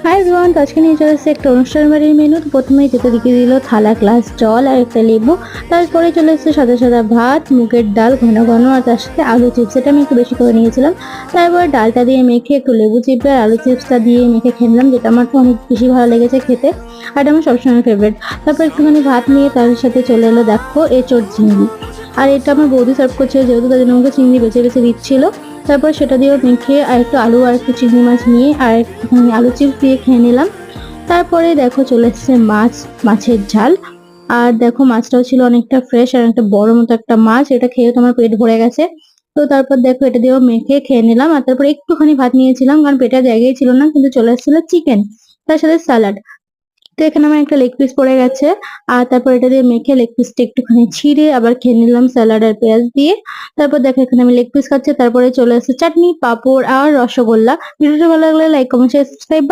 Hi everyone, তো আজকে নিয়ে চলে এসেছে একটা অনুষ্ঠান বাড়ির মেনু। তো প্রথমেই যেটা দেখিয়ে দিল থালা, গ্লাস জল আর একটা লেবু। তারপরে চলে এসেছে সাদা সাদা ভাত, মুগের ডাল ঘন ঘন, আর তার সাথে আলু চিপস। এটা আমি একটু বেশি করে নিয়েছিলাম। তারপরে ডালটা দিয়ে মেখে একটু লেবু চিপে আর আলু চিপসটা দিয়ে মেখে খেয়ে নিলাম, যেটা আমার তো অনেক বেশি ভালো লেগেছে খেতে, আর এটা আমার সবসময় ফেভারিট। তারপর একটুখানি ভাত নিয়ে তার সাথে চলে এলো দেখো এঁচোড় চিংড়ি। আর এটা আমার বৌদি সার্ভ করছিল, যেহেতু তাদের আমাকে চিংড়ি বেছে বেছে দিচ্ছিল। তারপর সেটা দিয়েও মেখে আর একটু আলু আর একটু চিংড়ি মাছ নিয়ে আর একটুখানি আলু চিপস দিয়ে খেয়ে নিলাম। তারপরে দেখো চলে এসছে মাছ, মাছের ঝাল। আর দেখো মাছটাও ছিল অনেকটা ফ্রেশ, আর একটা বড় মতো একটা মাছ, এটা খেয়ে তোমার পেট ভরে গেছে। তো তারপর দেখো এটা দিয়েও মেখে খেয়ে নিলাম, আর তারপর একটুখানি ভাত নিয়েছিলাম কারণ পেটে জায়গায় ছিল না, কিন্তু চলে এসেছিল চিকেন, তার সাথে স্যালাড। তো এখানে আমার একটা লেগ পিস পড়ে গেছে। আর তারপর এটা দিয়ে মেখে লেগ পিসটা একটুখানি ছিঁড়ে আবার খেয়ে নিলাম স্যালাড আর পেঁয়াজ দিয়ে। তারপর দেখো এখানে আমি লেগ পিস খাচ্ছি, তারপরে চলে আসছে চাটনি, পাঁপড় আর রসগোল্লা। ভিডিওটা ভালো লাগলে লাইক, কমেন্ট, শেয়ার, সাবস্ক্রাইব।